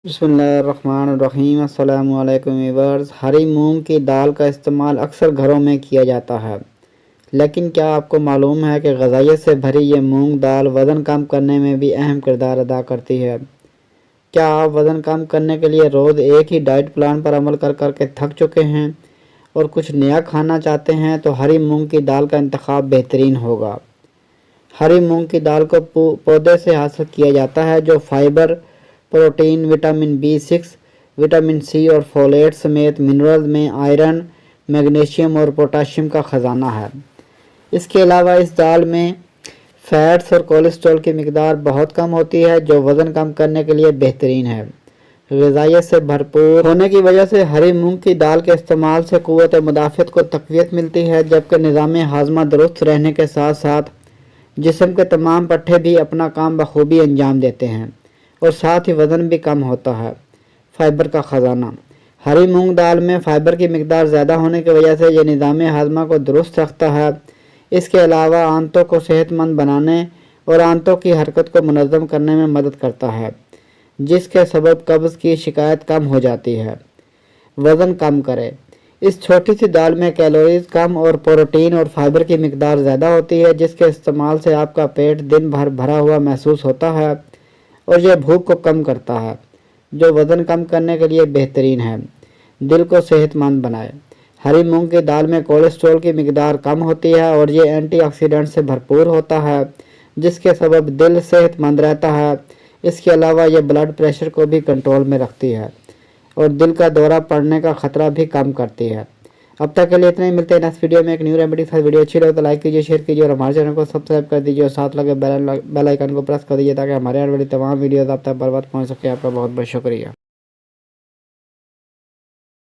बिस्मिल्लाहिर्रहमानिर्रहीम। अस्सलामु अलैकुम व्यूअर्स। हरी मूंग की दाल का इस्तेमाल अक्सर घरों में किया जाता है, लेकिन क्या आपको मालूम है कि ग़िज़ाइयत से भरी ये मूंग दाल वज़न कम करने में भी अहम किरदार अदा करती है। क्या आप वज़न कम करने के लिए रोज़ एक ही डाइट प्लान पर अमल कर कर के थक चुके हैं और कुछ नया खाना चाहते हैं, तो हरी मूंग की दाल का इंतखाब बेहतरीन होगा। हरी मूंग की दाल को पौधे से हासिल किया जाता है, जो fibre, protein, vitamin B6, vitamin C और फोलेट समेत मिनरल्स में आयरन, मैग्नीशियम और पोटाशियम का ख़जाना है। इसके अलावा इस दाल में फैट्स और कोलेस्ट्रॉल की मिकदार बहुत कम होती है, जो वज़न कम करने के लिए बेहतरीन है। ग़िज़ाइयत से भरपूर होने की वजह से हरी मूंग की दाल के इस्तेमाल से क़ुव्वत मुदाफ़अत को तक़वियत मिलती है, जबकि निज़ाम हाज़मा दुरुस्त रहने के साथ साथ जिस्म के तमाम पट्टे भी अपना काम बखूबी अंजाम देते हैं और साथ ही वज़न भी कम होता है। फ़ाइबर का ख़जाना। हरी मूंग दाल में फ़ाइबर की मिकदार ज़्यादा होने की वजह से यह निज़ाम हाज़मा को दुरुस्त रखता है। इसके अलावा आंतों को सेहतमंद बनाने और आंतों की हरकत को मुनज़्ज़म करने में मदद करता है, जिसके सबब कब्ज़ की शिकायत कम हो जाती है। वज़न कम करे। इस छोटी सी दाल में कैलोरीज कम और प्रोटीन और फाइबर की मिकदार ज़्यादा होती है, जिसके इस्तेमाल से आपका पेट दिन भर भरा हुआ महसूस होता है और यह भूख को कम करता है, जो वज़न कम करने के लिए बेहतरीन है। दिल को सेहतमंद बनाए। हरी मूंग की दाल में कोलेस्ट्रॉल की मिकदार कम होती है और ये एंटीऑक्सीडेंट से भरपूर होता है, जिसके सबब दिल सेहतमंद रहता है। इसके अलावा यह ब्लड प्रेशर को भी कंट्रोल में रखती है और दिल का दौरा पड़ने का ख़तरा भी कम करती है। अब तक के लिए इतना ही। मिलते हैं नेक्स्ट वीडियो में एक न्यू रेमेडी के साथ। वीडियो अच्छी लगे तो लाइक कीजिए, शेयर कीजिए और हमारे चैनल को सब्सक्राइब कर दीजिए और साथ लगे बेल आइकन को प्रेस कर दीजिए, ताकि हमारे आने वाली तमाम वीडियोज़ आप तक बर वक्त पहुँच सके। आपका बहुत बहुत शुक्रिया।